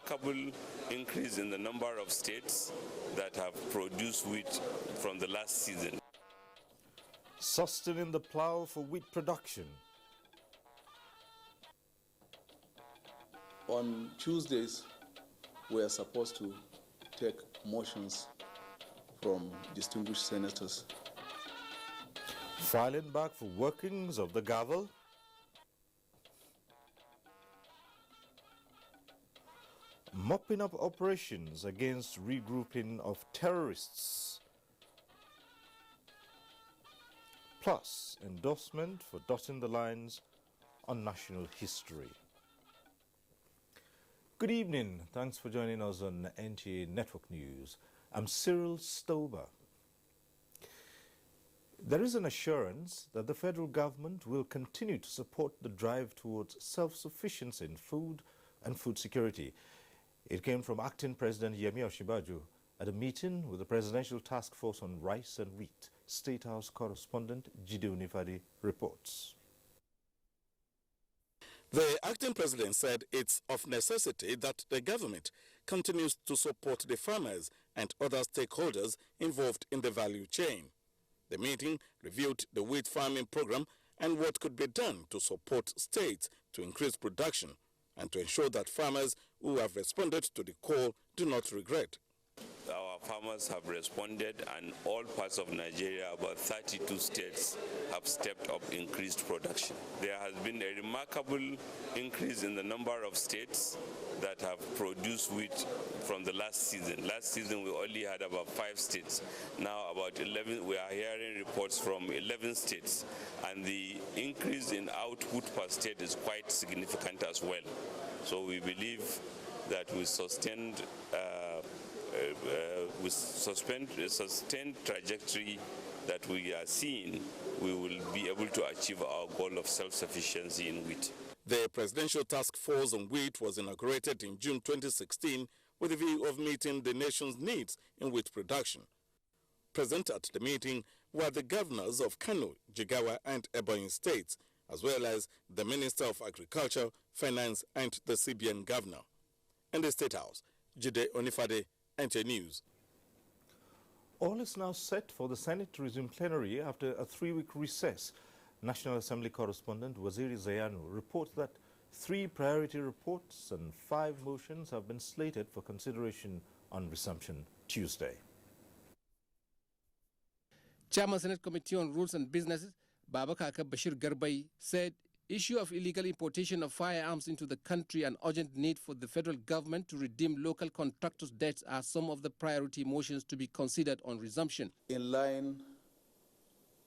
remarkable increase in the number of states that have produced wheat from the last season. Sustaining the plough for wheat production. On Tuesdays, we are supposed to take motions from distinguished senators. Filing back for workings of the gavel. Mopping up operations against regrouping of terrorists. Plus, endorsement for dotting the lines on national history. Good evening. Thanks for joining us on NTA Network News. I'm Cyril Stober. There is an assurance that the federal government will continue to support the drive towards self-sufficiency in food and food security. It came from Acting President Yemi Osinbajo at a meeting with the Presidential Task Force on Rice and Wheat. State House correspondent Jide Onifade reports. The acting president said it's of necessity that the government continues to support the farmers and other stakeholders involved in the value chain. The meeting reviewed the wheat farming program and what could be done to support states to increase production and to ensure that farmers who have responded to the call do not regret. Our farmers have responded, and all parts of Nigeria, about 32 states, have stepped up increased production. There has been a remarkable increase in the number of states that have produced wheat from the last season. Last season, we only had about 5 states. Now, about 11, we are hearing reports from 11 states, and the increase in output per state is quite significant as well. So we believe that with sustained sustained trajectory that we are seeing, we will be able to achieve our goal of self-sufficiency in wheat. The Presidential Task Force on Wheat was inaugurated in June 2016 with a view of meeting the nation's needs in wheat production. Present at the meeting were the governors of Kano, Jigawa and Ebonyi states, as well as the Minister of Agriculture, Finance and the CBN Governor. In the State House, Jide Onifade, NTA News. All is now set for the Senate to resume plenary after a 3-week recess. National Assembly correspondent Waziri Zayanu reports that 3 priority reports and 5 motions have been slated for consideration on resumption Tuesday. Chairman Senate Committee on Rules and Businesses, Babakaka Bashir Garbai, said issue of illegal importation of firearms into the country and urgent need for the federal government to redeem local contractors' debts are some of the priority motions to be considered on resumption. In line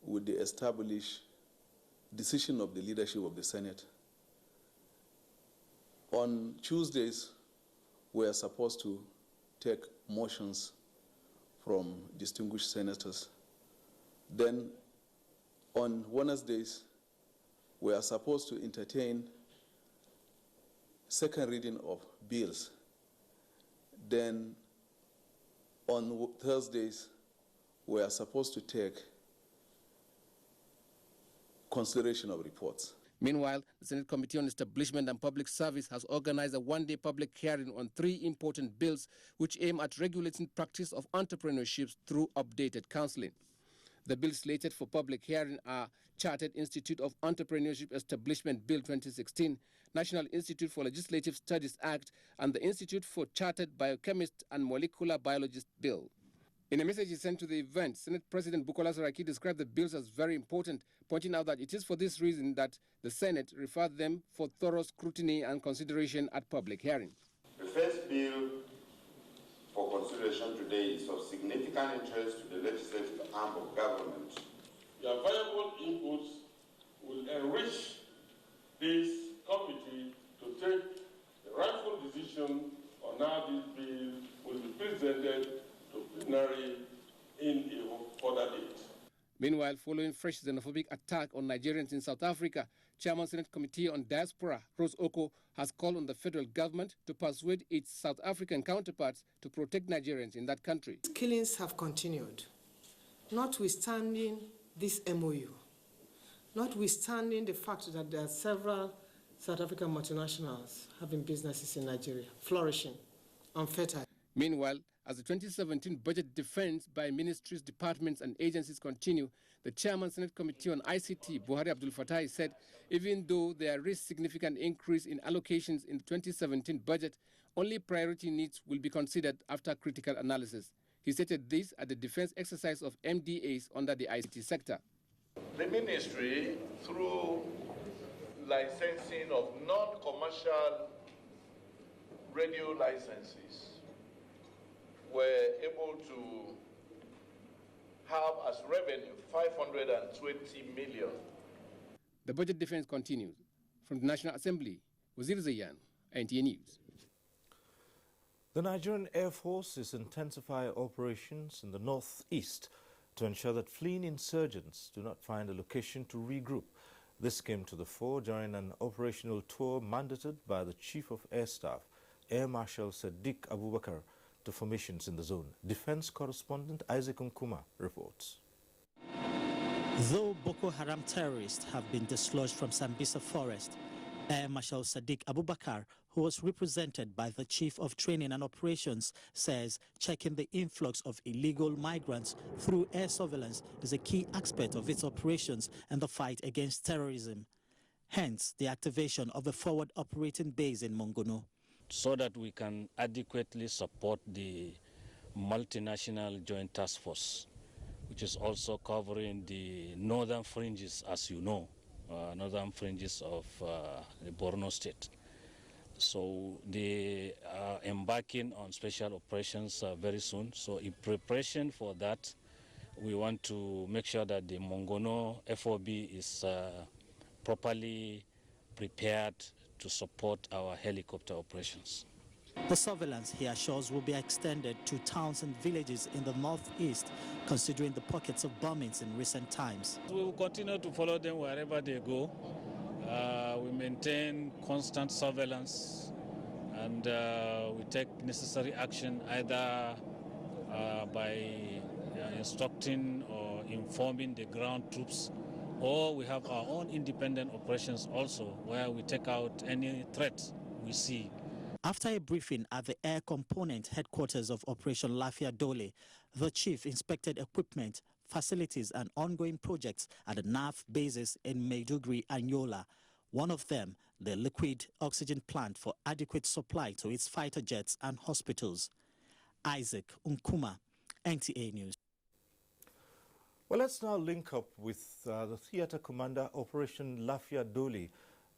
with the established decision of the leadership of the Senate, on Tuesdays we are supposed to take motions from distinguished senators. Then on Wednesdays, we are supposed to entertain second reading of bills. Then on Thursdays, we are supposed to take consideration of reports. Meanwhile, the Senate Committee on Establishment and Public Service has organized a one-day public hearing on 3 important bills which aim at regulating practice of entrepreneurship through updated counseling. The bills slated for public hearing are Chartered Institute of Entrepreneurship Establishment Bill 2016, National Institute for Legislative Studies Act, and the Institute for Chartered Biochemist and Molecular Biologist Bill. In a message he sent to the event, Senate President Bukola Saraki described the bills as very important, pointing out that it is for this reason that the Senate referred them for thorough scrutiny and consideration at public hearing. The first bill for consideration today is of significant interest to the legislative arm of government. Your valuable inputs will enrich this committee to take the rightful decision on how this bill will be presented to plenary in a further date. Meanwhile, following fresh xenophobic attack on Nigerians in South Africa, Chairman Senate Committee on Diaspora, Rose Oko, has called on the federal government to persuade its South African counterparts to protect Nigerians in that country. Killings have continued, notwithstanding this MOU, notwithstanding the fact that there are several South African multinationals having businesses in Nigeria, flourishing. unfertile. Meanwhile, as the 2017 budget defense by ministries, departments, and agencies continue, the Chairman Senate Committee on ICT, Buhari Abdul Fattah, said even though there is significant increase in allocations in the 2017 budget, only priority needs will be considered after critical analysis. He stated this at the defense exercise of MDAs under the ICT sector. The ministry, through licensing of non-commercial radio licenses, were able to have as revenue 520 million. The budget defense continues. From the National Assembly, Wazir Zayan, NTA News. The Nigerian Air Force is intensifying operations in the northeast to ensure that fleeing insurgents do not find a location to regroup. This came to the fore during an operational tour mandated by the Chief of Air Staff, Air Marshal Sadiq Abubakar, to formations in the zone. Defense correspondent Isaac Nkuma reports. Though Boko Haram terrorists have been dislodged from Sambisa Forest, Air Marshal Sadiq Abubakar, who was represented by the Chief of Training and Operations, says checking the influx of illegal migrants through air surveillance is a key aspect of its operations and the fight against terrorism. Hence, the activation of a forward operating base in Mongono. So that we can adequately support the multinational joint task force, which is also covering the northern fringes, as you know, northern fringes of the Borno state. So they are embarking on special operations very soon. So in preparation for that, we want to make sure that the Mongono FOB is properly prepared to support our helicopter operations. The surveillance, he assures, will be extended to towns and villages in the northeast, considering the pockets of bombings in recent times. We will continue to follow them wherever they go. We maintain constant surveillance, and we take necessary action either by instructing or informing the ground troops, or we have our own independent operations also, where we take out any threat we see. After a briefing at the Air Component headquarters of Operation Lafia Dole, the chief inspected equipment, facilities and ongoing projects at the NAF bases in Maiduguri and Yola. One of them, the liquid oxygen plant for adequate supply to its fighter jets and hospitals. Isaac Nkuma, NTA News. Well, let's now link up with the theatre commander, Operation Lafia Dole,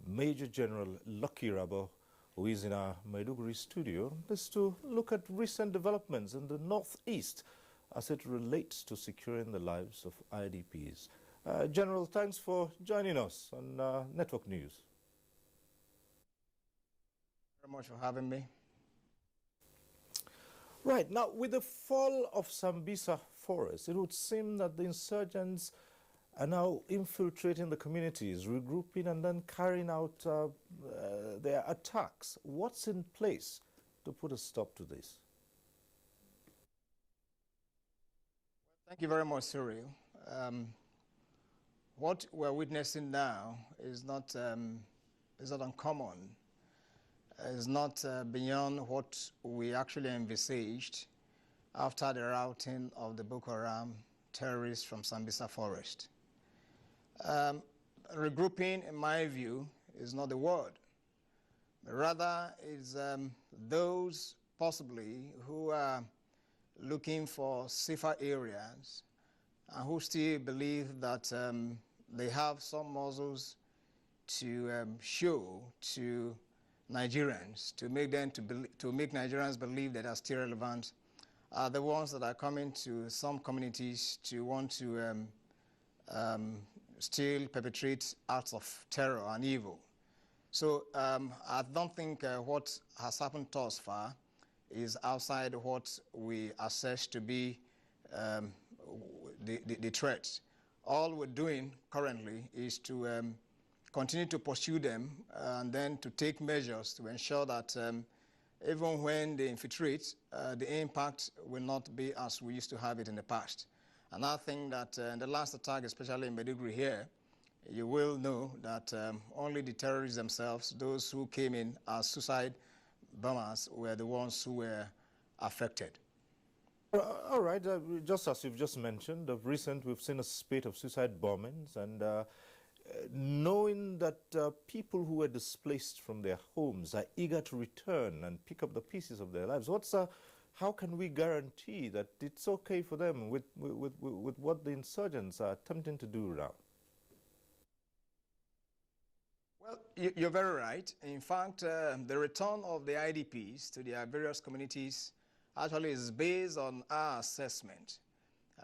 Major General Lucky Rabo, who is in our Maiduguri studio, is to look at recent developments in the northeast as it relates to securing the lives of IDPs. General, thanks for joining us on Network News. Very much for having me. Right, now with the fall of Sambisa Forest, it would seem that the insurgents are now infiltrating the communities, regrouping and then carrying out their attacks. What's in place to put a stop to this? Thank you very much, Cyril. What we're witnessing now is not uncommon. It's not beyond what we actually envisaged after the routing of the Boko Haram terrorists from Sambisa Forest. Regrouping, in my view, is not the word. Rather, it's those possibly who are looking for safer areas and who still believe that they have some muscles to show to Nigerians, to make Nigerians believe that are still relevant, are the ones that are coming to some communities to want to still perpetrate acts of terror and evil. So I don't think what has happened thus far is outside what we assess to be the threat. All we're doing currently is to continue to pursue them and then to take measures to ensure that even when they infiltrate, the impact will not be as we used to have it in the past. And I think that in the last attack, especially in Maiduguri here, you will know that only the terrorists themselves, those who came in as suicide bombers were the ones who were affected. All right, just as you've just mentioned, of recent we've seen a spate of suicide bombings, and knowing that people who were displaced from their homes are eager to return and pick up the pieces of their lives, how can we guarantee that it's okay for them with what the insurgents are attempting to do now? Well, you're very right. In fact, the return of the IDPs to their various communities actually is based on our assessment.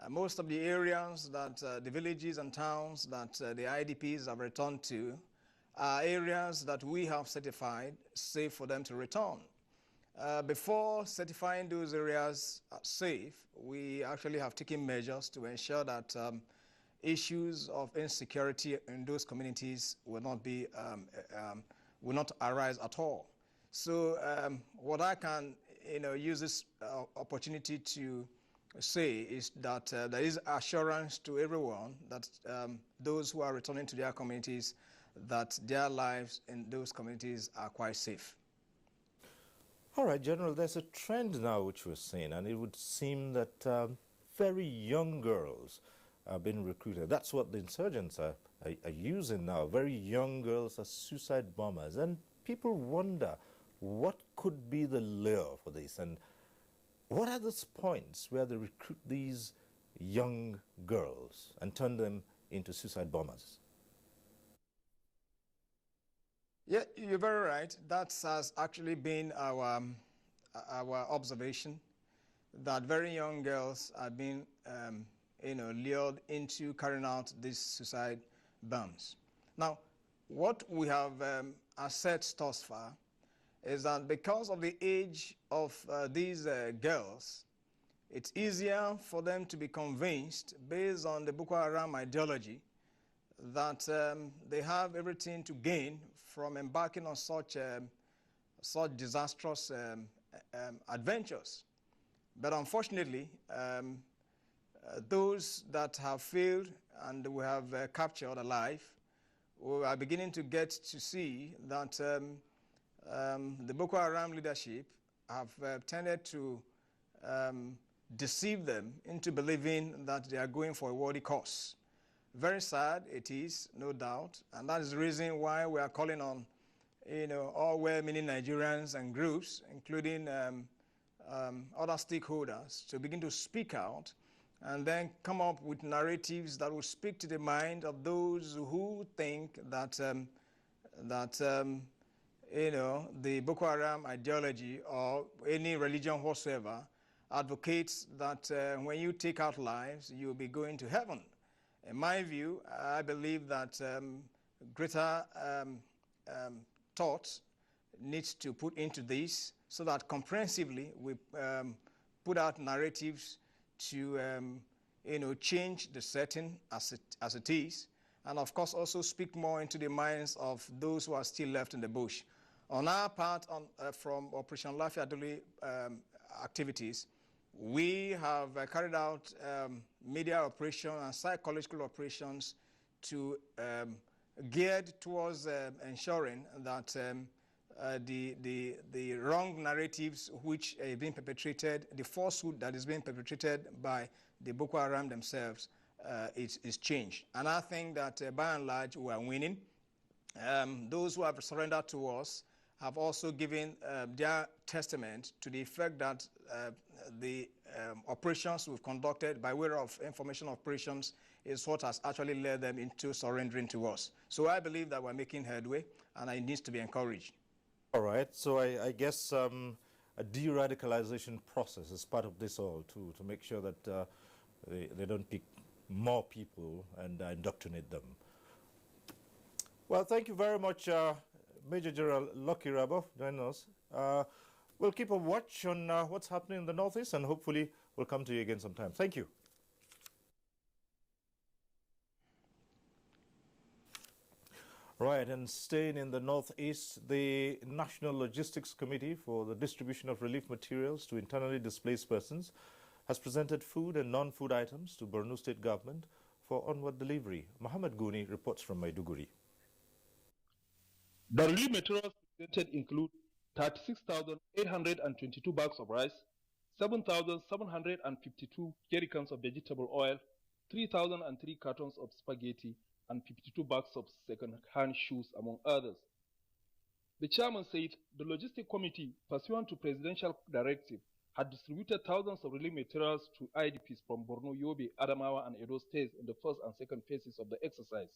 Most of the areas that the villages and towns that the IDPs have returned to are areas that we have certified safe for them to return. Before certifying those areas safe, we actually have taken measures to ensure that issues of insecurity in those communities will not arise at all. So what I can use this opportunity to say is that there is assurance to everyone that those who are returning to their communities, that their lives in those communities are quite safe. All right, General, there's a trend now which we're seeing, and it would seem that very young girls are being recruited. That's what the insurgents are using now. Very young girls as suicide bombers. And people wonder what could be the lure for this, and what are those points where they recruit these young girls and turn them into suicide bombers? Yeah, you're very right. That has actually been our observation, that very young girls are being lured into carrying out these suicide bombs. Now, what we have assessed thus far is that because of the age of these girls, it's easier for them to be convinced, based on the Boko Haram ideology, that they have everything to gain from embarking on such disastrous adventures. But unfortunately, those that have failed and we have captured alive, we are beginning to get to see that the Boko Haram leadership have tended to deceive them into believing that they are going for a worthy cause. Very sad it is, no doubt, and that is the reason why we are calling on, all well-meaning Nigerians and groups, including other stakeholders, to begin to speak out and then come up with narratives that will speak to the mind of those who think that the Boko Haram ideology or any religion whatsoever advocates that when you take out lives, you'll be going to heaven. In my view, I believe that greater thought needs to put into this so that comprehensively we put out narratives to change the setting as it is, and of course also speak more into the minds of those who are still left in the bush. On our part, from Operation Lafia Dole activities, we have carried out media operations and psychological operations to geared towards ensuring that the wrong narratives which are being perpetrated, the falsehood that is being perpetrated by the Boko Haram themselves is changed. And I think that by and large we are winning. Those who have surrendered to us have also given their testament to the effect that the operations we've conducted by way of information operations is what has actually led them into surrendering to us. So I believe that we're making headway, and it needs to be encouraged. All right, so I guess a de-radicalization process is part of this all too, to make sure that they don't pick more people and indoctrinate them. Well, thank you very much, Major General Lucky Rabo, joining us. We'll keep a watch on what's happening in the Northeast, and hopefully we'll come to you again sometime. Thank you. Right, and staying in the Northeast, the National Logistics Committee for the Distribution of Relief Materials to Internally Displaced Persons has presented food and non-food items to Borno State Government for onward delivery. Mohammed Guni reports from Maiduguri. The relief materials presented include 36,822 bags of rice, 7,752 jerrycans of vegetable oil, 3,003 cartons of spaghetti, and 52 bags of second-hand shoes, among others. The chairman said the logistic committee, pursuant to presidential directive, had distributed thousands of relief materials to IDPs from Borno, Yobe, Adamawa, and Edo states in the first and second phases of the exercise.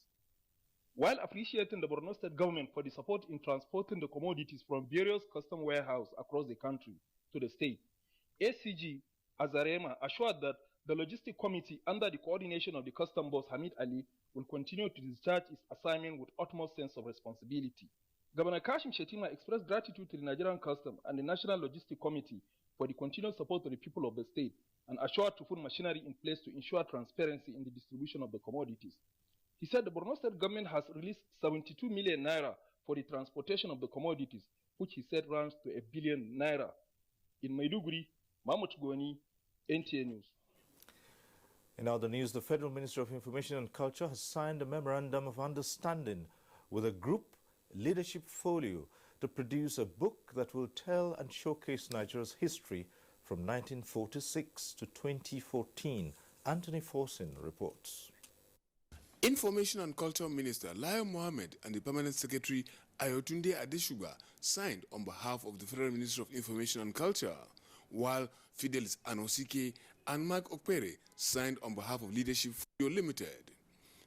While appreciating the Borno state government for the support in transporting the commodities from various custom warehouses across the country to the state, ACG Azarema assured that the logistic committee, under the coordination of the custom boss Hamid Ali, will continue to discharge its assignment with utmost sense of responsibility. Governor Kashim Shettima expressed gratitude to the Nigerian Custom and the National Logistic Committee for the continued support to the people of the state and assured to put machinery in place to ensure transparency in the distribution of the commodities. He said the Borno state government has released 72 million naira for the transportation of the commodities, which he said runs to 1 billion naira. In Maiduguri, Mahmoud Goni, NTA News. In other news, the Federal Ministry of Information and Culture has signed a memorandum of understanding with a group, Leadership Folio, to produce a book that will tell and showcase Nigeria's history from 1946 to 2014. Anthony Forsin reports. Information and Culture Minister Lai Mohammed and the Permanent Secretary Ayotunde Adeshuga signed on behalf of the Federal Ministry of Information and Culture, while Fidelis Anosike and Mark Okpere signed on behalf of Leadership Folio Limited.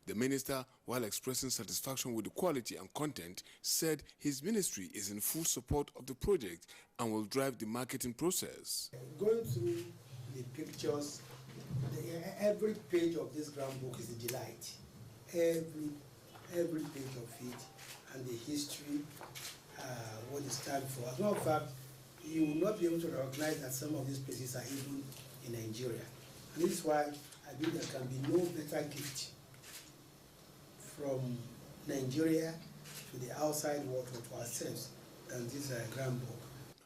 The minister, while expressing satisfaction with the quality and content, said his ministry is in full support of the project and will drive the marketing process. Going through the pictures, every page of this grand book is a delight. Every page of it, and the history, what it stands for. As a matter of fact, you will not be able to recognize that some of these places are even in Nigeria. And this is why I believe there can be no better gift from Nigeria to the outside world or to ourselves than this grand book.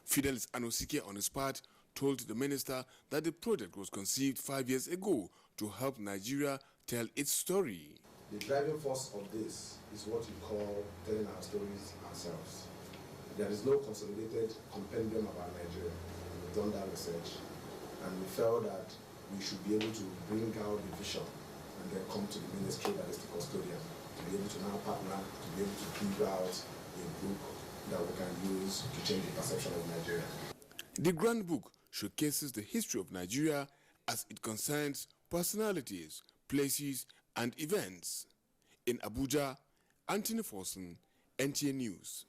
Fidelis Anosike, on his part, told the minister that the project was conceived 5 years ago to help Nigeria tell its story. The driving force of this is what we call telling our stories ourselves. There is no consolidated compendium about Nigeria. We've done that research, and we felt that we should be able to bring out the vision and then come to the ministry that is the custodian to be able to now partner, to be able to give out a book that we can use to change the perception of Nigeria. The Grand Book showcases the history of Nigeria as it concerns personalities, places, and events. In Abuja, Anthony Forson, NTA News.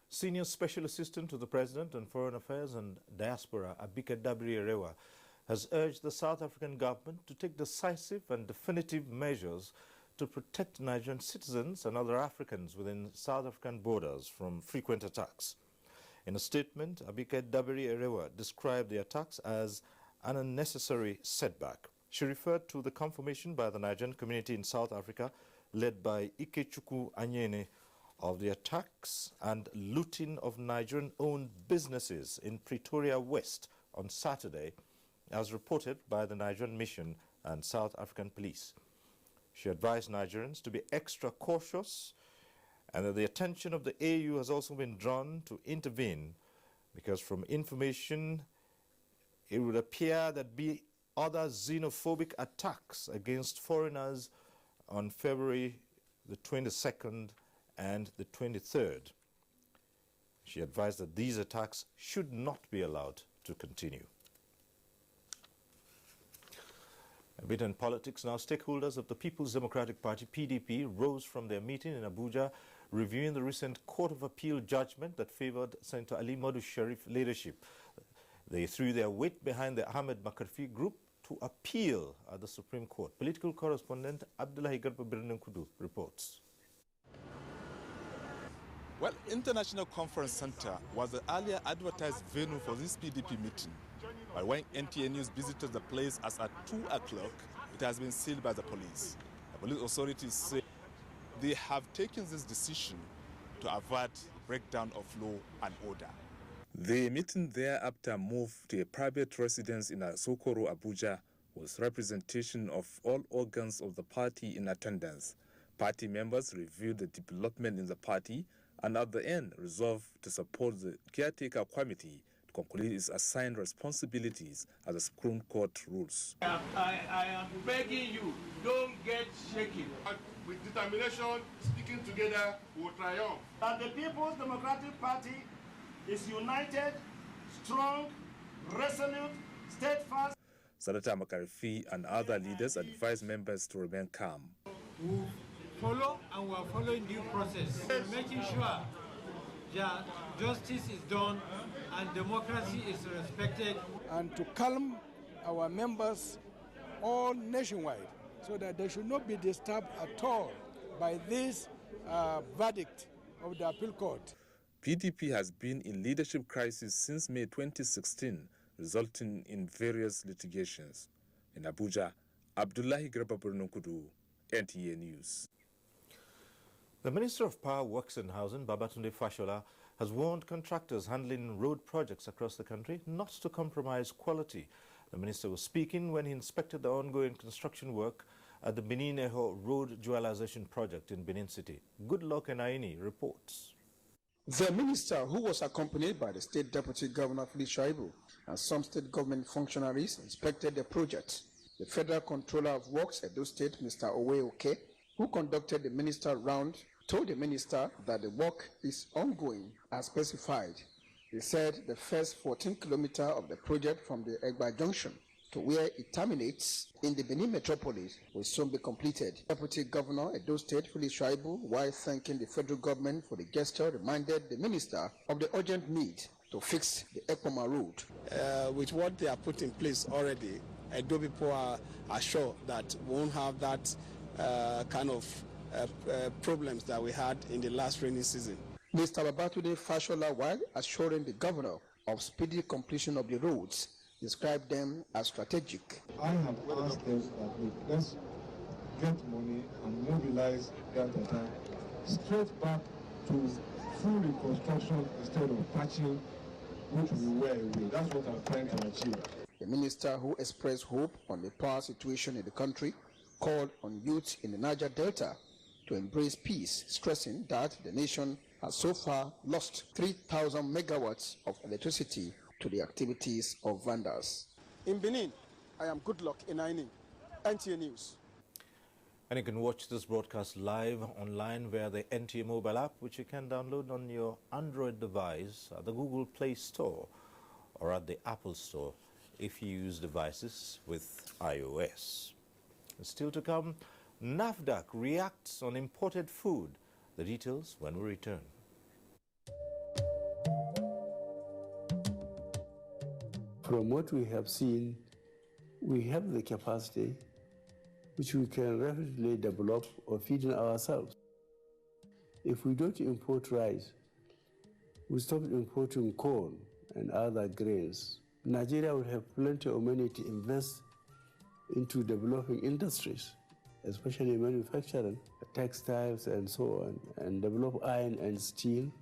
Senior Special Assistant to the President on Foreign Affairs and Diaspora, Abike Dabiri-Erewa, has urged the South African government to take decisive and definitive measures to protect Nigerian citizens and other Africans within South African borders from frequent attacks. In a statement, Abike Dabiri-Erewa described the attacks as an unnecessary setback. She referred to the confirmation by the Nigerian community in South Africa, led by Ikechukwu Anyene, of the attacks and looting of Nigerian-owned businesses in Pretoria West on Saturday, as reported by the Nigerian Mission and South African Police. She advised Nigerians to be extra cautious and that the attention of the AU has also been drawn to intervene because from information it would appear that other xenophobic attacks against foreigners on February the 22nd and the 23rd. She advised that these attacks should not be allowed to continue. A bit in politics now. Stakeholders of the People's Democratic Party, PDP, rose from their meeting in Abuja, reviewing the recent Court of Appeal judgment that favored Senator Ali Modu Sharif leadership. They threw their weight behind the Ahmed Makarfi group to appeal at the Supreme Court. Political correspondent Abdullahi Garba Birnenkudu reports. Well, International Conference Center was the earlier advertised venue for this PDP meeting. But when NTA News visited the place as at 2 o'clock, it has been sealed by the police. The police authorities say they have taken this decision to avert breakdown of law and order. The meeting thereafter moved to a private residence in Asokoro, Abuja, with representation of all organs of the party in attendance. Party members reviewed the development in the party and at the end resolved to support the caretaker committee to conclude its assigned responsibilities as the Supreme Court rules. I am begging you, don't get shaky. With determination, sticking together, we will triumph. That the People's Democratic Party is united, strong, resolute, steadfast. Senator Makarifi and other leaders advised members to remain calm. We follow and we are following due process, making sure that justice is done and democracy is respected. And to calm our members all nationwide so that they should not be disturbed at all by this verdict of the appeal court. PDP has been in leadership crisis since May 2016, resulting in various litigations. In Abuja, Abdullahi Grababurnukudu, NTA News. The Minister of Power, Works and Housing, Babatunde Fashola, has warned contractors handling road projects across the country not to compromise quality. The minister was speaking when he inspected the ongoing construction work at the Benin-Eho Road Dualization Project in Benin City. Goodluck Enaini reports. The minister, who was accompanied by the State Deputy Governor Philip Shaibu and some state government functionaries, inspected the project. The Federal Controller of Works, Edo State, Mr. Owe Oke, who conducted the minister round, told the minister that the work is ongoing as specified. He said the first 14 kilometers of the project from the Egba Junction to where it terminates in the Benin metropolis will soon be completed. Deputy Governor Edo State Philip Shaibu, while thanking the federal government for the gesture, reminded the minister of the urgent need to fix the Ekpoma road. With what they are put in place already, Edo people are sure that we won't have that kind of problems that we had in the last rainy season. Mr. Babatunde Fashola, while assuring the governor of speedy completion of the roads, described them as strategic. I have asked them that let's get money and mobilize that data straight back to full reconstruction instead of patching, which we were away. That's what I'm trying to achieve. The minister, who expressed hope on the power situation in the country, called on youth in the Niger Delta to embrace peace, stressing that the nation has so far lost 3,000 megawatts of electricity to the activities of vandals. In Benin, I am Goodluck Enaini, NTA News. And you can watch this broadcast live online via the NTA mobile app, which you can download on your Android device at the Google Play Store or at the Apple Store if you use devices with iOS. And still to come, NAFDAC reacts on imported food. The details when we return. From what we have seen, we have the capacity which we can rapidly develop or feed in ourselves. If we don't import rice, we stop importing corn and other grains. Nigeria will have plenty of money to invest into developing industries, especially manufacturing, textiles and so on, and develop iron and steel,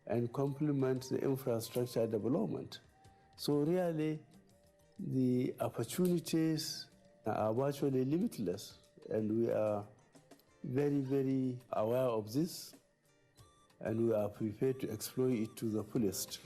and complement the infrastructure development. So really, the opportunities are virtually limitless, and we are very, very aware of this, and we are prepared to exploit it to the fullest.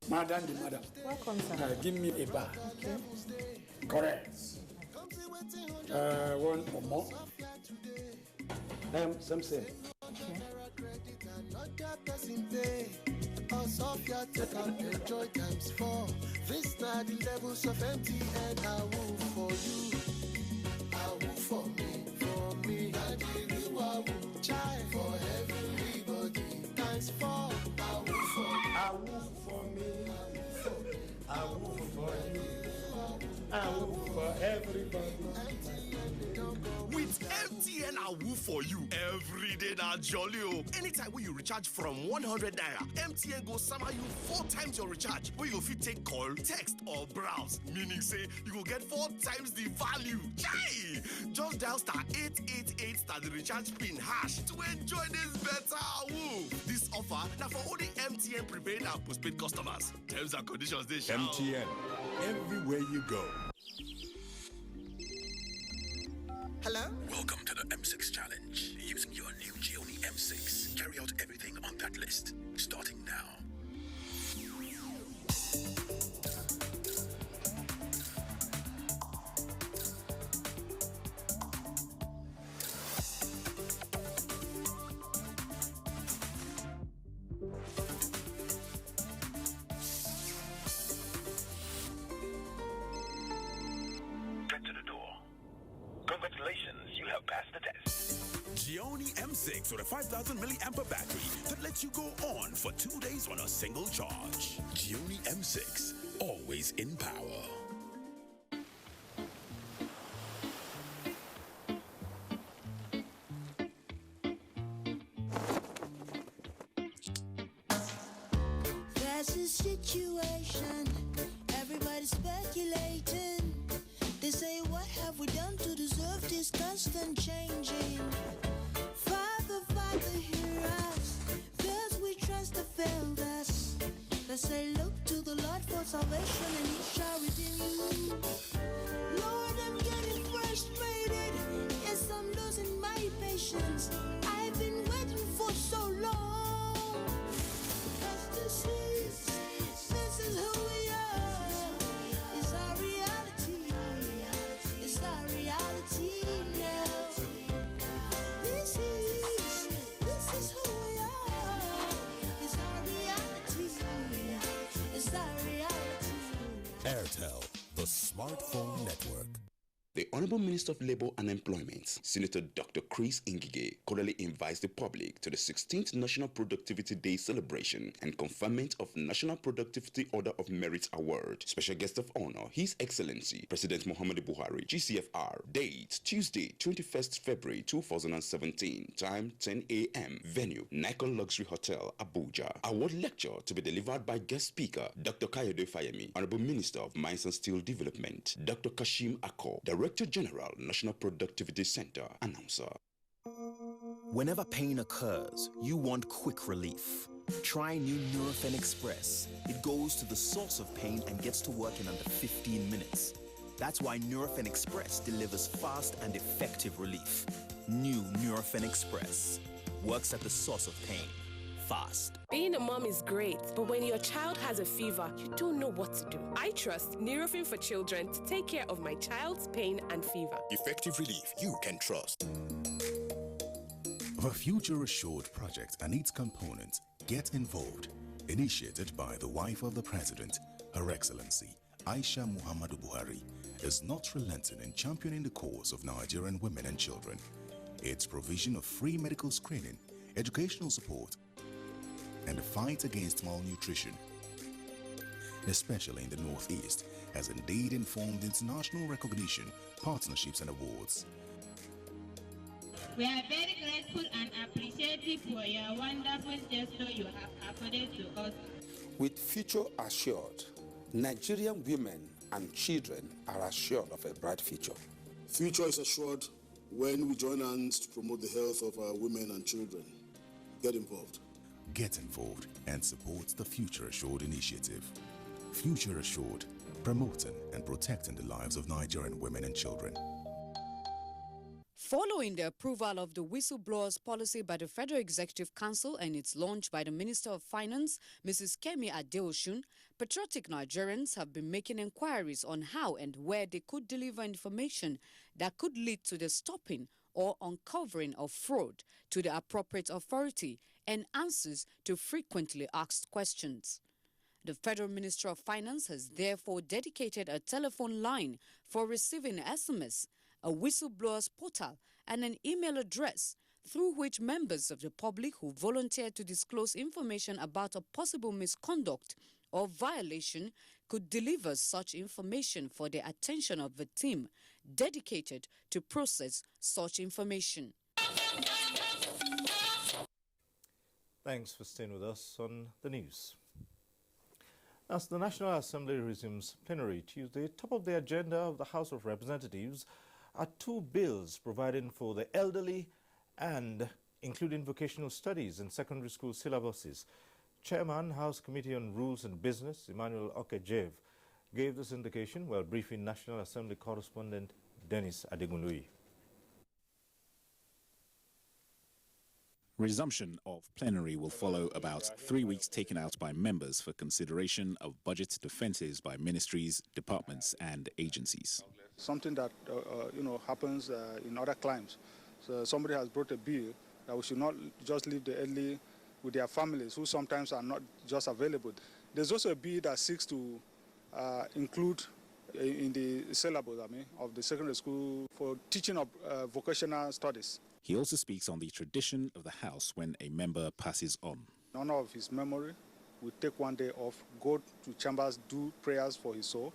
Madam. Welcome, sir. Give me a bar. Okay. Correct. One or more. Something. Okay. Enjoy times 4. This night the levels of MTN. I will for you. I will for me. I will try for everybody. Times 4. I will for me. I will for me. I will for you. I will for everybody. With MTN, I will for you. Every day now, jolly. Anytime when you recharge from 100 naira, MTN go summer you 4 times your recharge. Where you fit take call, text, or browse. Meaning say you will get 4 times the value. Chai! Just dial *888 star the recharge pin hash to enjoy this better awoof. This offer now for only MTN prepaid and postpaid customers. Terms and conditions they shall. MTN, everywhere you go. Hello? Welcome to the M6 Challenge. Using your new Gioni M6, carry out everything on that list. Starting now. Get to the door. Congratulations, you have passed the test. Gioni M6 with a 5,000 milliampere battery that lets you go on for 2 days on a single charge. Gioni M6, always in power. There's a situation, everybody's speculating. They say, what have we done to deserve this constant changing? Father, Father, hear us, because we trust the failed us. They say, look to the Lord for salvation and he shall redeem you. Lord, I'm getting frustrated. Yes, I'm losing my patience. I've been waiting for so long. This is who we are. It's our reality. It's our reality now. This is who we are. It's our reality. It's our reality. Airtel, the smartphone network. The Honorable Minister of Labour and Employment, Senator Dr. Chris Ngige, cordially invites the public to the 16th National Productivity Day celebration and conferment of National Productivity Order of Merit Award. Special guest of honor, His Excellency President Muhammadu Buhari, GCFR. Date, Tuesday, 21st February 2017. Time, 10 a.m. Venue, Nikon Luxury Hotel, Abuja. Award lecture to be delivered by guest speaker, Dr. Kayode Fayemi, Honorable Minister of Mines and Steel Development, Dr. Kashim Akko, Director General, National Productivity Center, announcer. Whenever pain occurs, you want quick relief. Try new Nurofen Express. It goes to the source of pain and gets to work in under 15 minutes. That's why Nurofen Express delivers fast and effective relief. New Nurofen Express works at the source of pain. Fast. Being a mom is great, but when your child has a fever, you don't know what to do. I trust Nurofen for Children to take care of my child's pain and fever. Effective relief you can trust. The Future Assured project and its components, Get Involved, initiated by the wife of the President, Her Excellency Aisha Muhammadu Buhari, is not relenting in championing the cause of Nigerian women and children. Its provision of free medical screening, educational support, and the fight against malnutrition, especially in the Northeast, has indeed informed international recognition, partnerships and awards. We are very grateful and appreciative for your wonderful gesture you have accorded to us. With Future Assured, Nigerian women and children are assured of a bright future. Future is assured when we join hands to promote the health of our women and children. Get involved. Get involved and support the Future Assured initiative. Future Assured, promoting and protecting the lives of Nigerian women and children. Following the approval of the whistleblowers policy by the Federal Executive Council and its launch by the Minister of Finance, Mrs. Kemi Adeosun, patriotic Nigerians have been making inquiries on how and where they could deliver information that could lead to the stopping or uncovering of fraud to the appropriate authority and answers to frequently asked questions. The Federal Ministry of Finance has therefore dedicated a telephone line for receiving SMS, a whistleblowers portal, and an email address through which members of the public who volunteer to disclose information about a possible misconduct or violation could deliver such information for the attention of the team dedicated to process such information. Thanks for staying with us on the news. As the National Assembly resumes plenary Tuesday, top of the agenda of the House of Representatives are two bills providing for the elderly and including vocational studies in secondary school syllabuses. Chairman, House Committee on Rules and Business, Emmanuel Okejev, gave this indication while briefing National Assembly correspondent Dennis Adegunlui. Resumption of plenary will follow about 3 weeks taken out by members for consideration of budget defenses by ministries, departments and agencies. Something that happens in other climes. So somebody has brought a bill that we should not just leave the elderly with their families who sometimes are not just available. There's also a bill that seeks to include in the syllabus of the secondary school for teaching of vocational studies. He also speaks on the tradition of the House when a member passes on. In honor of his memory, we take 1 day off, go to chambers, do prayers for his soul,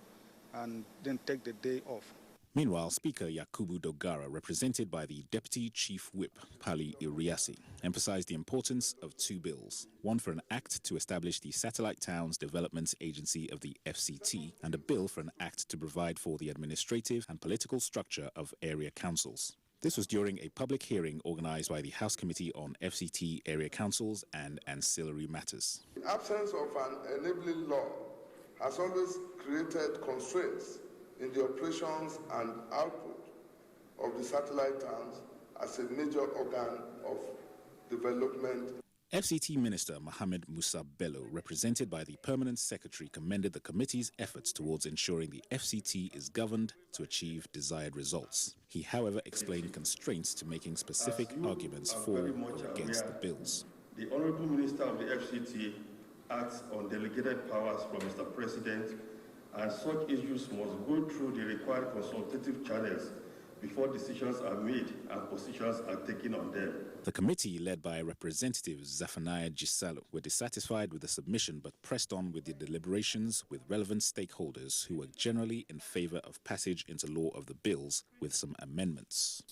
and then take the day off. Meanwhile, Speaker Yakubu Dogara, represented by the Deputy Chief Whip, Pali Iriasi, emphasized the importance of two bills, one for an act to establish the Satellite Towns Development Agency of the FCT, and a bill for an act to provide for the administrative and political structure of area councils. This was during a public hearing organized by the House Committee on FCT Area Councils and Ancillary Matters. The absence of an enabling law has always created constraints in the operations and output of the satellite towns as a major organ of development. FCT Minister Mohamed Musa Bello, represented by the Permanent Secretary, commended the committee's efforts towards ensuring the FCT is governed to achieve desired results. He, however, explained constraints to making specific arguments for or against the bills. The Honourable Minister of the FCT acts on delegated powers from Mr. President, and such issues must go through the required consultative channels before decisions are made and positions are taken on them. The committee, led by Representative Zafanaya Gisalo, were dissatisfied with the submission but pressed on with the deliberations with relevant stakeholders who were generally in favor of passage into law of the bills with some amendments.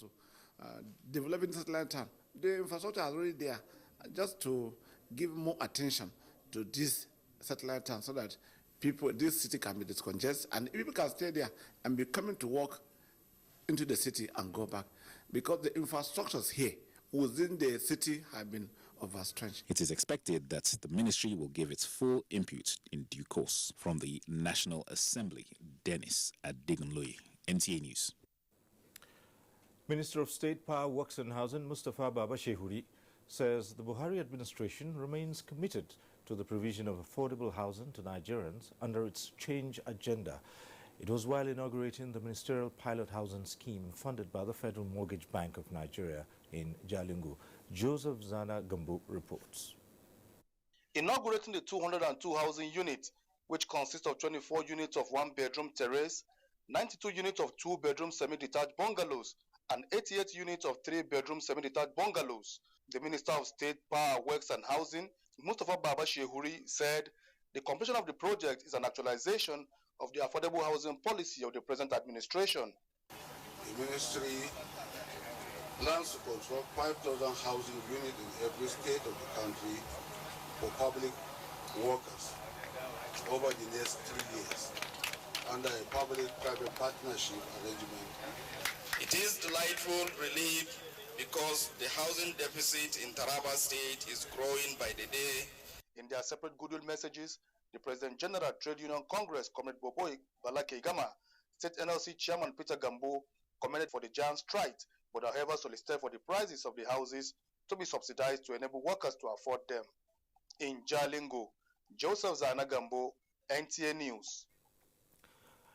Developing satellite town, the infrastructure is already there, just to give more attention to this satellite town so that this city can be discongested and people can stay there and be coming to work into the city and go back, because the infrastructures here within the city have been overstretched. It is expected that the ministry will give its full input in due course. From the National Assembly, Dennis Adegunlui, NTA News. Minister of State, Power, Works and Housing, Mustafa Baba Shehuri, says the Buhari administration remains committed to the provision of affordable housing to Nigerians under its change agenda. It was while inaugurating the ministerial pilot housing scheme funded by the Federal Mortgage Bank of Nigeria in Jalingo. Joseph Zana Gambo reports. Inaugurating the 202 housing units, which consist of 24 units of one-bedroom terrace, 92 units of two-bedroom semi-detached bungalows, and 88 units of three-bedroom semi-detached bungalows. The Minister of State, Power, Works and Housing, Mustafa Baba Shehuri, said the completion of the project is an actualization of the affordable housing policy of the present administration. The ministry plans to construct 5,000 housing units in every state of the country for public workers over the next 3 years under a public-private partnership arrangement. It is delightful relief because the housing deficit in Taraba State is growing by the day. In their separate goodwill messages, the President General Trade Union Congress, Comrade Boboi Balake Igama, State NLC Chairman Peter Gambo commended for the giant strike, but however solicited for the prices of the houses to be subsidized to enable workers to afford them. In Jalingo, Joseph Zana Gambo, NTA News.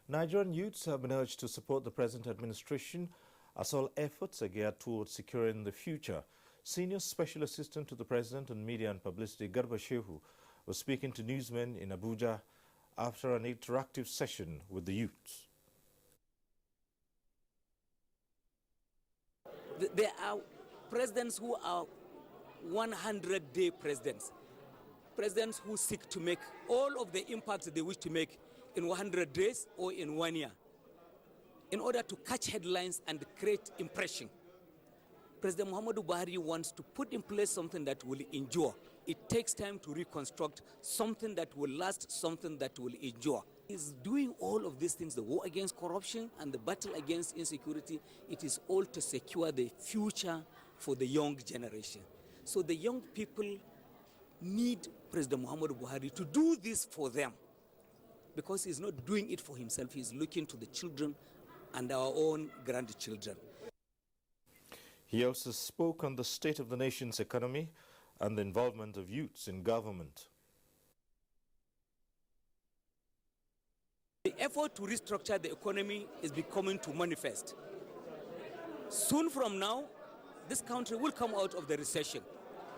Nigerian youths have been urged to support the present administration as all efforts are geared towards securing the future. Senior Special Assistant to the President on Media and Publicity, Garba Shehu, was speaking to newsmen in Abuja after an interactive session with the youths. There are presidents who are 100-day presidents. Presidents who seek to make all of the impacts they wish to make in 100 days or in 1 year in order to catch headlines and create impression. President Muhammadu Buhari wants to put in place something that will endure. It takes time to reconstruct something that will last, something that will endure. Is doing all of these things, the war against corruption and the battle against insecurity, it is all to secure the future for the young generation. So the young people need President Muhammadu Buhari to do this for them, because he's not doing it for himself. He's looking to the children and our own grandchildren. He also spoke on the state of the nation's economy and the involvement of youths in government. The effort to restructure the economy is becoming to manifest. Soon from now, this country will come out of the recession,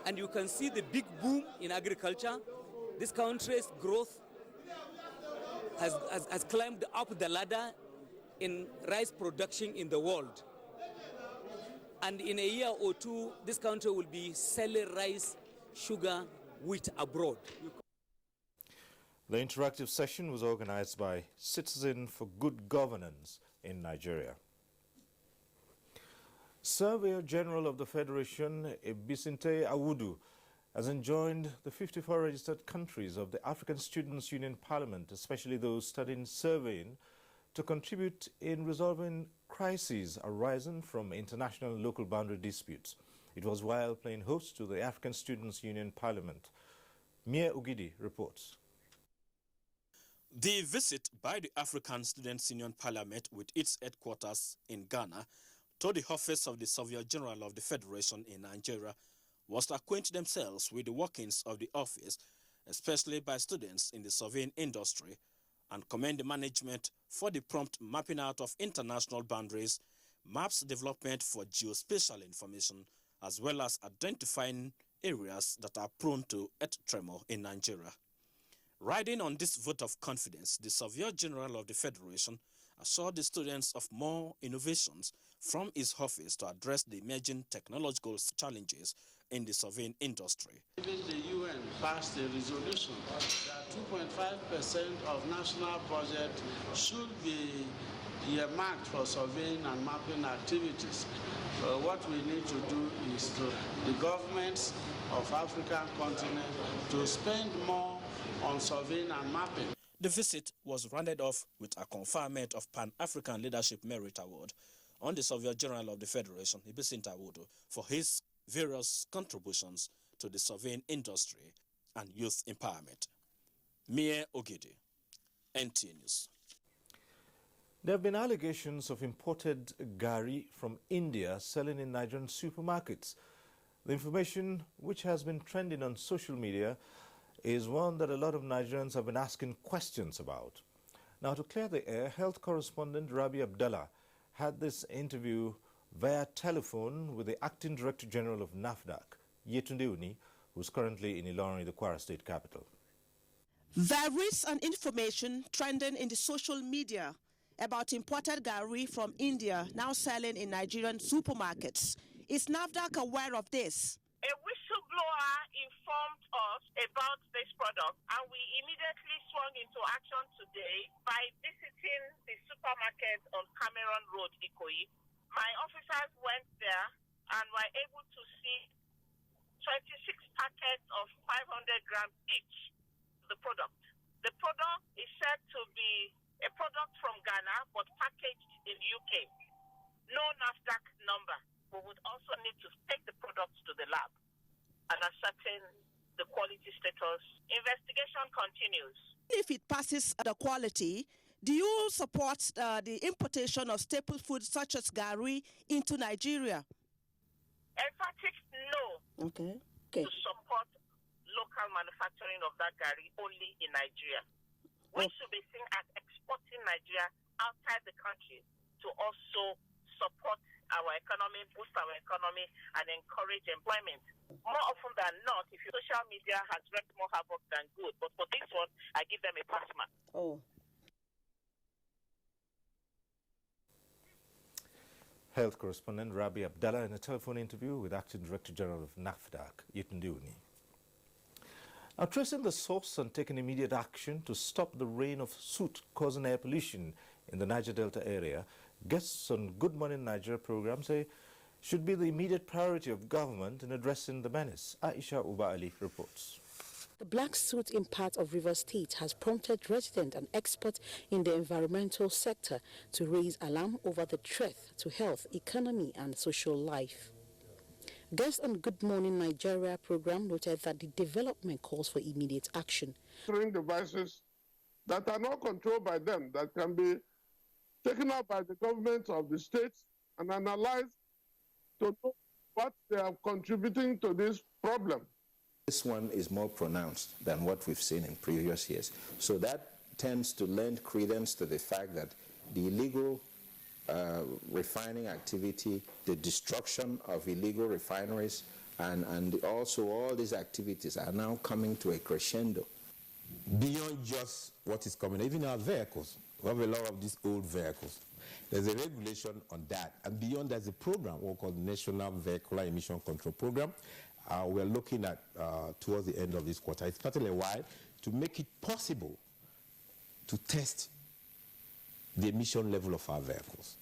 and you can see the big boom in agriculture. This country's growth has climbed up the ladder in rice production in the world. And in a year or two, this country will be selling rice, sugar, wheat abroad. The interactive session was organized by Citizen for Good Governance in Nigeria. Surveyor General of the Federation, Ebisinte Awudu, has enjoined the 54 registered countries of the African Students' Union Parliament, especially those studying surveying, to contribute in resolving crises arising from international and local boundary disputes. It was while playing host to the African Students' Union Parliament. Mia Ugidi reports. The visit by the African Students' Union Parliament with its headquarters in Ghana to the office of the Surveyor General of the Federation in Nigeria was to acquaint themselves with the workings of the office, especially by students in the surveying industry, and commend the management for the prompt mapping out of international boundaries, maps development for geospatial information, as well as identifying areas that are prone to earth tremor in Nigeria. Riding on this vote of confidence, the Surveyor General of the Federation assured the students of more innovations from his office to address the emerging technological challenges in the surveying industry. Even the UN passed a resolution that 2.5% of national budget should be earmarked for surveying and mapping activities. What we need to do is to the governments of African continent to spend more on surveying and mapping. The visit was rounded off with a conferment of Pan-African Leadership Merit Award on the Surveyor General of the Federation, Ebisinte Awudu, for his various contributions to the surveying industry and youth empowerment. Mie Ogidi, NT News. There have been allegations of imported gari from India selling in Nigerian supermarkets. The information, which has been trending on social media, is one that a lot of Nigerians have been asking questions about. Now, to clear the air, health correspondent Rabi Abdallah had this interview via telephone with the Acting Director General of NAFDAC, Yetunde Uni, who's currently in Ilorin, the Kwara State capital. There is an information trending in the social media about imported gari from India now selling in Nigerian supermarkets. Is NAFDAC aware of this? A whistleblower informed us about this product, and we immediately swung into action today by visiting the supermarket on Cameron Road, Ikoyi. My officers went there and were able to see 26 packets of 500 grams each, the product. The product is said to be a product from Ghana, but packaged in UK. No NAFDAC number. We would also need to take the products to the lab and ascertain the quality status. Investigation continues. If it passes the quality, do you support the importation of staple foods such as gari into Nigeria? Emphatic no. Okay. To support local manufacturing of that gari only in Nigeria. We should be seen as exporting Nigeria outside the country to also support our economy, boost our economy, and encourage employment. More often than not, if your social media has wreaked more havoc than good, but for this one, I give them a pass mark. Oh. Health correspondent Rabi Abdallah in a telephone interview with Acting Director General of NAFDAC, Yetunde Uni. Now, tracing the source and taking immediate action to stop the rain of soot causing air pollution in the Niger Delta area, guests on Good Morning Nigeria program say should be the immediate priority of government in addressing the menace. Aisha Uba Ali reports. The black soot in part of Rivers State has prompted residents and experts in the environmental sector to raise alarm over the threat to health, economy, and social life. Guests on Good Morning Nigeria program noted that the development calls for immediate action. Devices that are not controlled by them, that can be taken up by the government of the states and analyzed to know what they are contributing to this problem. This one is more pronounced than what we've seen in previous years. So that tends to lend credence to the fact that the illegal refining activity, the destruction of illegal refineries, and also all these activities are now coming to a crescendo. Beyond just what is coming, even our vehicles, we have a lot of these old vehicles. There's a regulation on that. And beyond, there's a program called National Vehicular Emission Control Program. We're looking at towards the end of this quarter. It started a while to make it possible to test the emission level of our vehicles.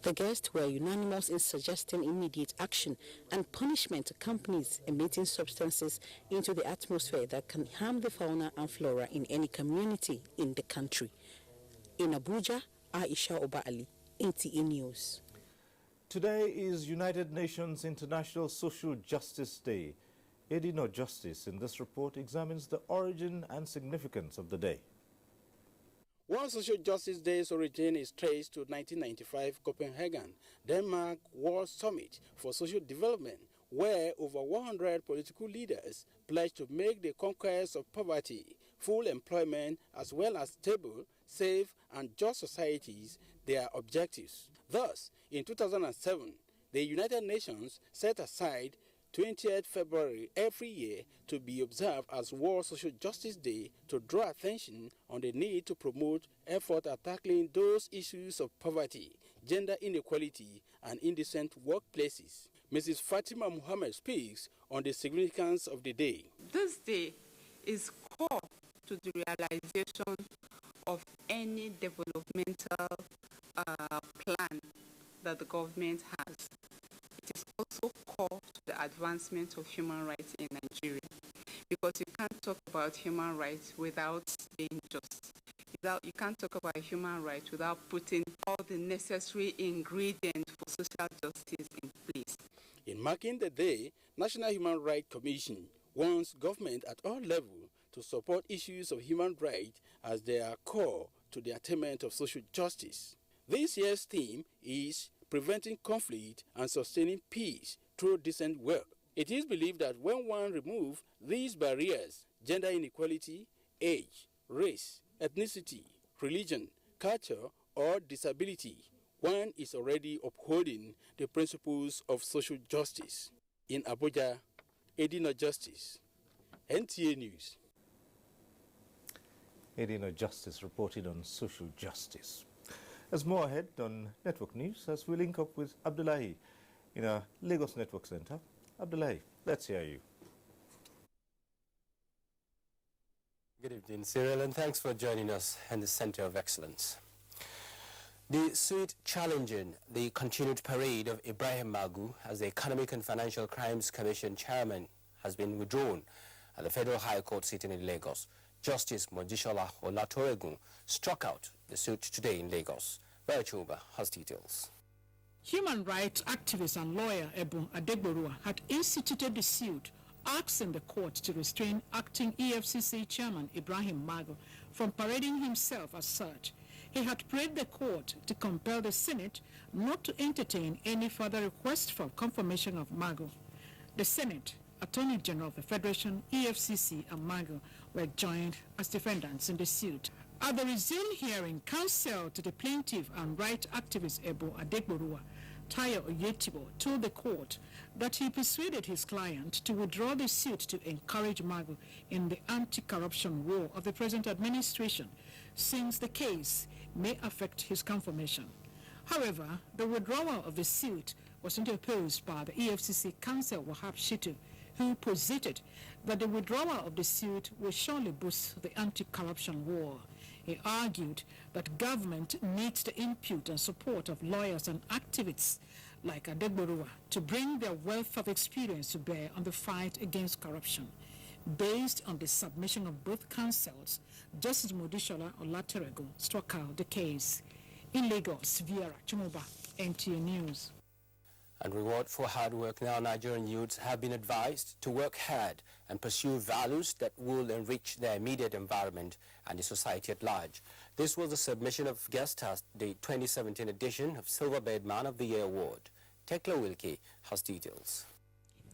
The guests were unanimous in suggesting immediate action and punishment to companies emitting substances into the atmosphere that can harm the fauna and flora in any community in the country. In Abuja, Aisha Oba-Ali, NTA News. Today is United Nations International Social Justice Day. Edino Justice in this report examines the origin and significance of the day. World Social Justice Day's origin is traced to 1995 Copenhagen, Denmark World Summit for Social Development, where over 100 political leaders pledged to make the conquest of poverty, full employment, as well as stable, safe, and just societies their objectives. Thus, in 2007, the United Nations set aside 20th February every year to be observed as World Social Justice Day to draw attention on the need to promote effort at tackling those issues of poverty, gender inequality, and indecent workplaces. Mrs. Fatima Muhammad speaks on the significance of the day. This day is core to the realization of any developmental plan that the government has. It is also core to the advancement of human rights in Nigeria, because you can't talk about human rights without being just. You can't talk about human rights without putting all the necessary ingredients for social justice in place. In marking the day, National Human Rights Commission wants government at all levels to support issues of human rights as they are core to the attainment of social justice. This year's theme is preventing conflict and sustaining peace through decent work. It is believed that when one removes these barriers, gender inequality, age, race, ethnicity, religion, culture, or disability, one is already upholding the principles of social justice. In Abuja, Edino Justice, NTA News. Edino Justice reported on social justice. There's more ahead on Network News as we link up with Abdullahi in our Lagos Network Center. Abdullahi, let's hear you. Good evening, Cyril, and thanks for joining us in the Center of Excellence. The suit challenging the continued parade of Ibrahim Magu as the Economic and Financial Crimes Commission chairman has been withdrawn at the Federal High Court sitting in Lagos. Justice Mojisola Olatoregun struck out the suit today in Lagos. Barachuba has details. Human rights activist and lawyer Ebun Adegborua had instituted the suit, asking the court to restrain acting EFCC chairman Ibrahim Magu from parading himself as such. He had prayed the court to compel the Senate not to entertain any further request for confirmation of Magu. The Senate, Attorney General of the Federation, EFCC, and Magu were joined as defendants in the suit. At the resumed hearing, counsel to the plaintiff and right activist Ebun Adegborua, Tayo Oyetibo, told the court that he persuaded his client to withdraw the suit to encourage Magu in the anti-corruption war of the present administration, since the case may affect his confirmation. However, the withdrawal of the suit was opposed by the EFCC counsel Wahab Shitu, who posited that the withdrawal of the suit will surely boost the anti-corruption war. He argued that government needs the input and support of lawyers and activists like Adegborua to bring their wealth of experience to bear on the fight against corruption. Based on the submission of both counsels, Justice Modishola Olaterego struck out the case. In Lagos, Viera Chimoba, NTA News. And reward for hard work. Now Nigerian youths have been advised to work hard and pursue values that will enrich their immediate environment and the society at large. This was the submission of guests at the 2017 edition of Silverbird Man of the Year Award. Tekla Wilkie has details.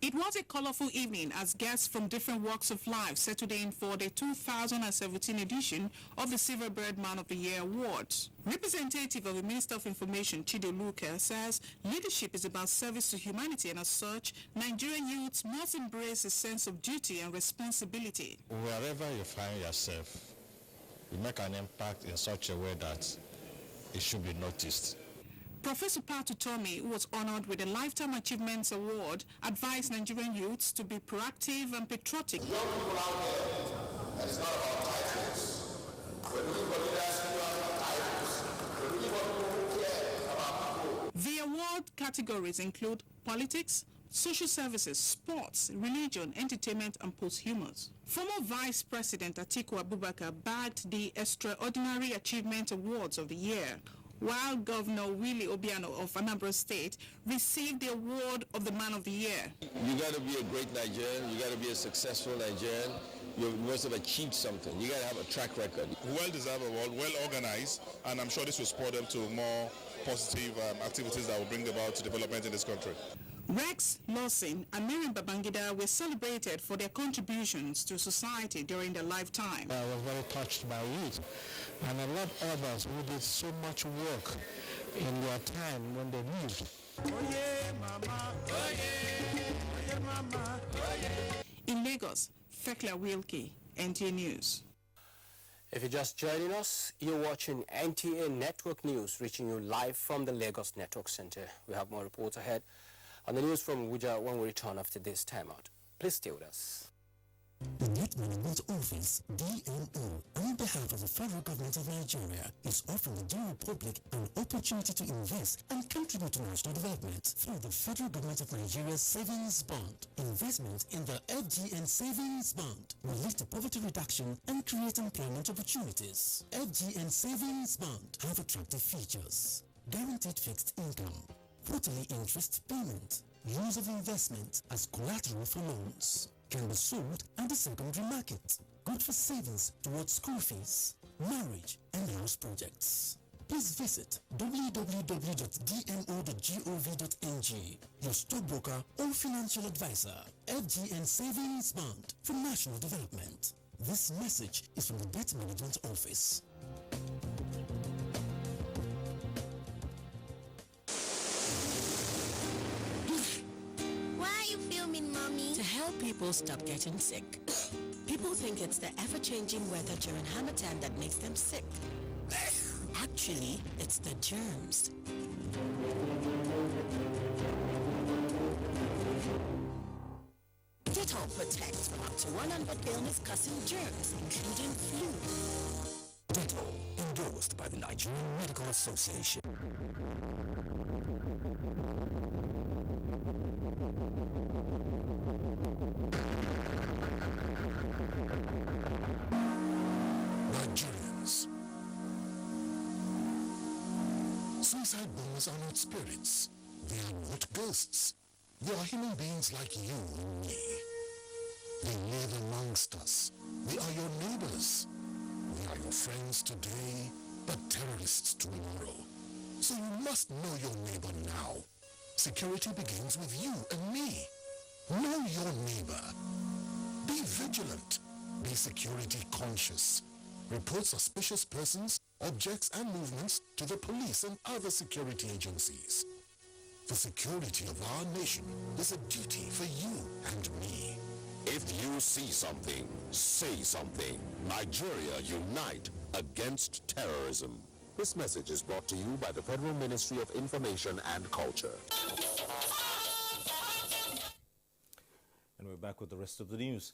It was a colorful evening as guests from different walks of life settled in for the 2017 edition of the Silverbird Man of the Year Awards. Representative of the Minister of Information, Chido Luka, says leadership is about service to humanity, and as such, Nigerian youths must embrace a sense of duty and responsibility. Wherever you find yourself, you make an impact in such a way that it should be noticed. Professor Patu Tomi, who was honored with the Lifetime Achievements Award, advised Nigerian youths to be proactive and patriotic. Young people out there, and it's not about titles. We're looking for leaders who have titles. We're looking for people who care about people. The award categories include politics, social services, sports, religion, entertainment, and posthumous. Former Vice President Atiku Abubakar bagged the Extraordinary Achievement Awards of the year, while Governor Willie Obiano of Anambra State received the award of the Man of the Year. You got to be a great Nigerian. You got to be a successful Nigerian. You must have achieved something. You got to have a track record. Well-deserved award, well organized, and I'm sure this will spur them to more positive activities that will bring about development in this country. Rex Lawson and Miriam Babangida were celebrated for their contributions to society during their lifetime. I was very touched by it, and a lot of others who did so much work in their time when they lived. Oh yeah, mama. Oh yeah. Oh yeah, mama. Oh yeah. In Lagos, Thekla Wilkie, NTA News. If you're just joining us, you're watching NTA Network News, reaching you live from the Lagos Network Center. We have more reports ahead on the news from Abuja when we return after this timeout. Please stay with us. The Debt Management Office, DMO, on behalf of the Federal Government of Nigeria, is offering the general public an opportunity to invest and contribute to national development through the Federal Government of Nigeria's Savings Bond. Investment in the FGN Savings Bond will lead to poverty reduction and create employment opportunities. FGN Savings Bond have attractive features: guaranteed fixed income, quarterly interest payment, use of investment as collateral for loans, can be sold at the secondary market, good for savings towards school fees, marriage, and house projects. Please visit www.dmo.gov.ng, your stockbroker or financial advisor. FGN Savings Bond for National Development. This message is from the Debt Management Office. To help people stop getting sick. People think it's the ever-changing weather during Harmattan that makes them sick. Actually, it's the germs. Dettol protects from up to 100 illness-causing germs, including flu. Dettol, endorsed by the Nigerian Medical Association. Nigerians. Suicide bombers are not spirits. They are not ghosts. They are human beings like you and me. They live amongst us. They are your neighbors. They are your friends today, but terrorists tomorrow. So you must know your neighbor now. Security begins with you and me. Know your neighbor. Be vigilant. Be security conscious. Report suspicious persons, objects, and movements to the police and other security agencies. The security of our nation is a duty for you and me. If you see something, say something. Nigeria, unite against terrorism. This message is brought to you by the Federal Ministry of Information and Culture. And we're back with the rest of the news.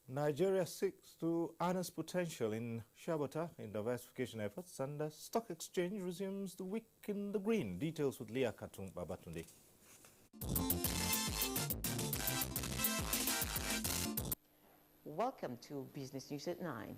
Nigeria seeks to harness potential in Shabota in diversification efforts, and the stock exchange resumes the week in the green. Details with Leah Katung Babatunde. welcome to Business News at 9.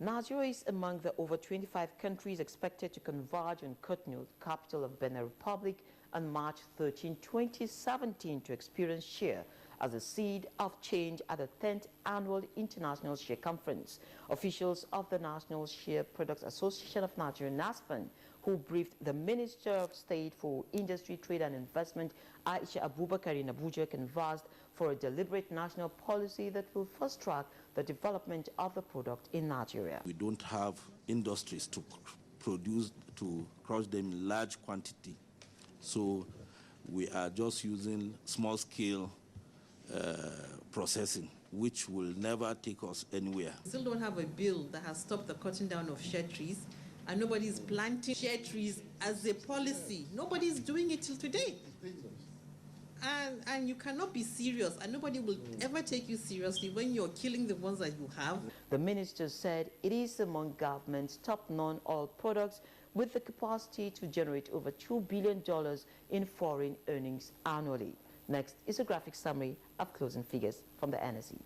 Nigeria is among the over 25 countries expected to converge on Cotonou, capital of Benin Republic, on March 13, 2017 to experience share as a seed of change at the 10th Annual International Share Conference. Officials of the National Share Products Association of Nigeria, NASPAN, who briefed the Minister of State for Industry, Trade and Investment, Aisha Abubakar in Abuja, canvassed for a deliberate national policy that will fast-track the development of the product in Nigeria. We don't have industries to produce, to crush them in large quantity. So we are just using small-scale processing, which will never take us anywhere. We still don't have a bill that has stopped the cutting down of share trees, and nobody is planting share trees as a policy. Nobody is doing it till today. And you cannot be serious, and nobody will ever take you seriously when you're killing the ones that you have. The minister said it is among government's top non-oil products with the capacity to generate over $2 billion in foreign earnings annually. Next is a graphic summary of closing figures from the NSE.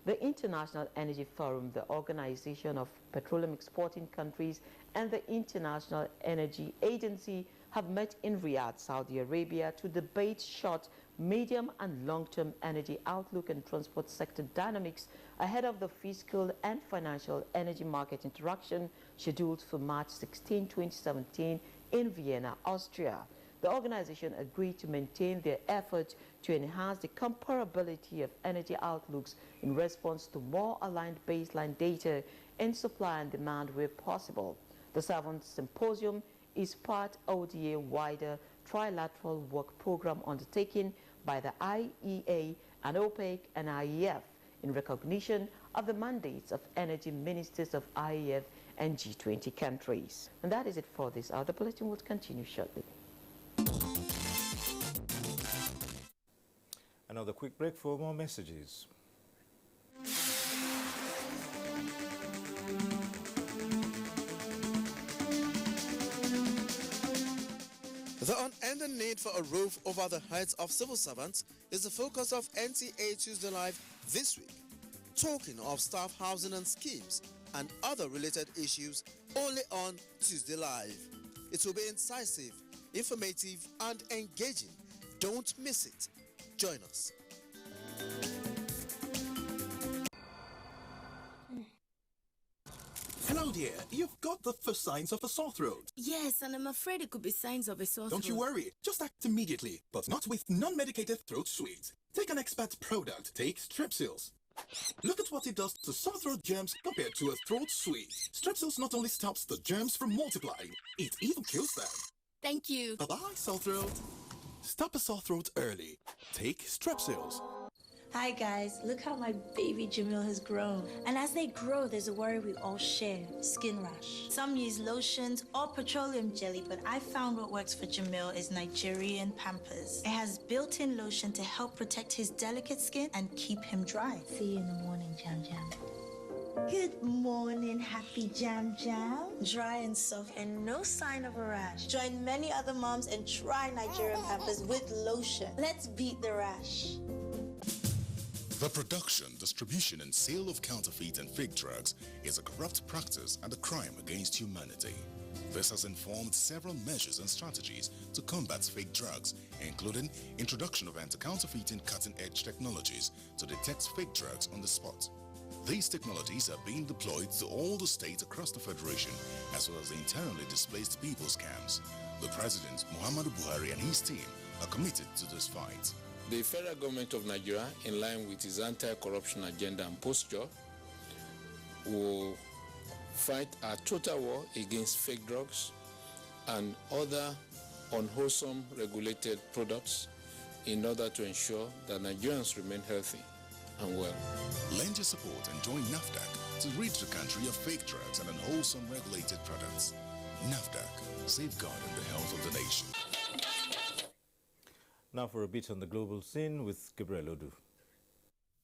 The International Energy Forum, the Organization of Petroleum Exporting Countries, and the International Energy Agency have met in Riyadh, Saudi Arabia, to debate short, medium, and long-term energy outlook and transport sector dynamics ahead of the fiscal and financial energy market interaction scheduled for March 16, 2017 in Vienna, Austria. The organization agreed to maintain their effort to enhance the comparability of energy outlooks in response to more aligned baseline data in supply and demand where possible. The 7th symposium is part of the wider trilateral work program undertaken by the IEA and OPEC and IEF in recognition of the mandates of energy ministers of IEF and G20 countries. And that is it for this hour. The bulletin will continue shortly. Another quick break for more messages. The unending need for a roof over the heads of civil servants is the focus of NTA Tuesday Live this week. Talking of staff housing and schemes and other related issues only on Tuesday Live. It will be incisive, informative, and engaging. Don't miss it. Join us. Hello, dear. You've got the first signs of a sore throat. Yes, and I'm afraid it could be signs of a sore throat. Don't you worry. Just act immediately, but not with non-medicated throat sweets. Take an expert product. Take Strepsils. Look at what it does to sore throat germs compared to a throat sweet. Strepsils not only stops the germs from multiplying, it even kills them. Thank you. Bye-bye, sore throat. Stop a sore throat early. Take Strepsils. Hi guys, look how my baby Jamil has grown. And as they grow, there's a worry we all share, skin rash. Some use lotions or petroleum jelly, but I found what works for Jamil is Nigerian Pampers. It has built-in lotion to help protect his delicate skin and keep him dry. See you in the morning, Jam Jam. Good morning, happy Jam Jam. Dry and soft and no sign of a rash. Join many other moms and try Nigerian Pampers with lotion. Let's beat the rash. The production, distribution, and sale of counterfeit and fake drugs is a corrupt practice and a crime against humanity. This has informed several measures and strategies to combat fake drugs, including introduction of anti-counterfeiting cutting-edge technologies to detect fake drugs on the spot. These technologies are being deployed to all the states across the Federation, as well as the internally displaced people's camps. The President, Muhammadu Buhari, and his team are committed to this fight. The federal government of Nigeria, in line with its anti-corruption agenda and posture, will fight a total war against fake drugs and other unwholesome regulated products in order to ensure that Nigerians remain healthy and well. Lend your support and join NAFDAC to rid the country of fake drugs and unwholesome regulated products. NAFDAC, safeguarding the health of the nation. Now for a bit on the global scene with Gabriel Odu.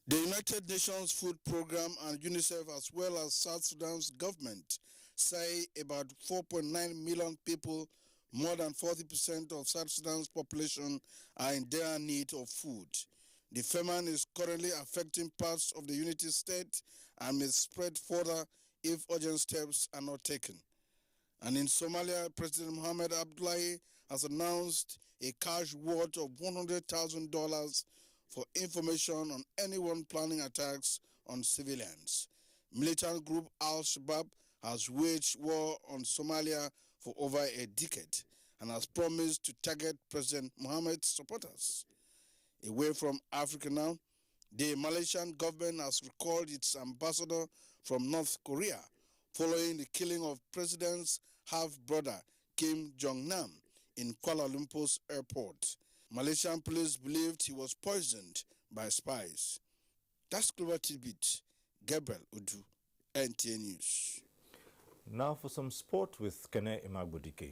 The United Nations Food Programme and UNICEF, as well as South Sudan's government, say about 4.9 million people More than 40% of South Sudan's population are in dire need of food. The famine is currently affecting parts of the Unity State and may spread further if urgent steps are not taken. And in Somalia, President Mohamed Abdullahi has announced a cash reward of $100,000 for information on anyone planning attacks on civilians. Militant group Al-Shabaab has waged war on Somalia for over a decade and has promised to target President Mohamed's supporters. Away from Africa now, the Malaysian government has recalled its ambassador from North Korea following the killing of President's half-brother Kim Jong-nam in Kuala Lumpur's airport. Malaysian police believed he was poisoned by spies. That's Global Tidbit. Gabriel Udu, NTA News. Now for some sport with Kene Imagbodike.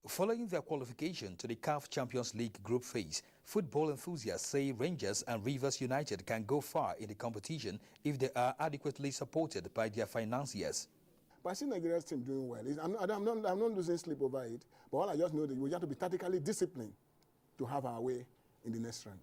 Following their qualification to the CAF Champions League group phase, football enthusiasts say Rangers and Rivers United can go far in the competition if they are adequately supported by their financiers. But I see Nigeria's team doing well. I'm not losing sleep over it, but all I just know that we have to be tactically disciplined to have our way in the next round.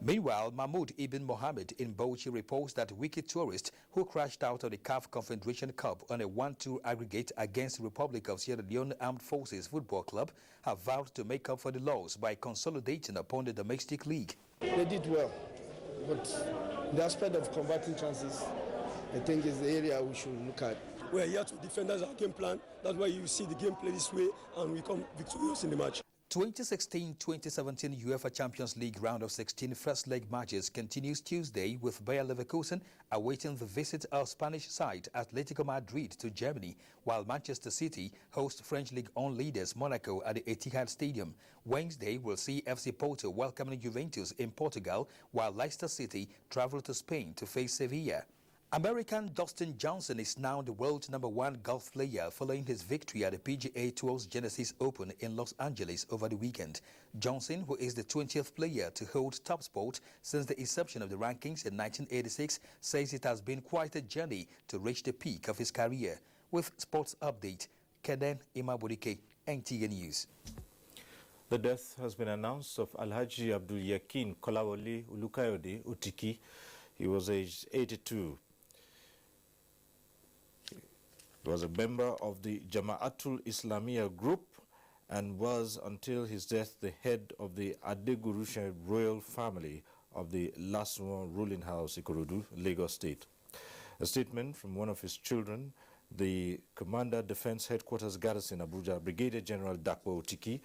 Meanwhile, Mahmoud Ibn Mohammed in Bauchi reports that wicked tourists who crashed out of the CAF Confederation Cup on a 1-2 aggregate against the Republic of Sierra Leone Armed Forces Football Club have vowed to make up for the loss by consolidating upon the domestic league. They did well, but the aspect of converting chances, I think, is the area we should look at. We're here to defend our game plan. That's why you see the game play this way, and we come victorious in the match. 2016-2017 UEFA Champions League round of 16 first leg matches continues Tuesday with Bayer Leverkusen awaiting the visit of Spanish side Atletico Madrid to Germany, while Manchester City host French League 1 leaders Monaco at the Etihad Stadium. Wednesday will see FC Porto welcoming Juventus in Portugal, while Leicester City travel to Spain to face Sevilla. American Dustin Johnson is now the world's #1 golf player following his victory at the PGA Tour's Genesis Open in Los Angeles over the weekend. Johnson, who is the 20th player to hold top spot since the inception of the rankings in 1986, says it has been quite a journey to reach the peak of his career. With Sports Update, Keden Imabodike, NTA News. The death has been announced of Alhaji Abdul Yakin Kolawole Ulukayode Utiki. He was aged 82. He was a member of the Jama'atul Islamiyah group and was, until his death, the head of the Adegurushe royal family of the Laswan ruling house, Ikorodu, Lagos State. A statement from one of his children, the Commander Defense Headquarters Garrison Abuja, Brigadier General Dakwa Otiki,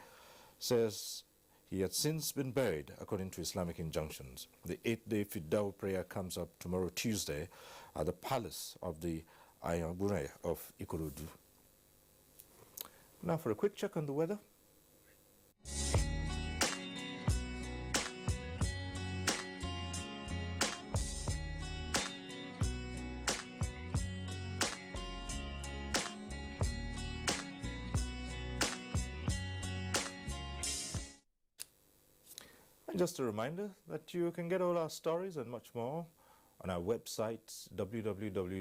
says he had since been buried according to Islamic injunctions. The 8-day Fiddaw prayer comes up tomorrow Tuesday at the palace of the Ayabure of Ikorodu. Now for a quick check on the weather. And just a reminder that you can get all our stories and much more on our website, www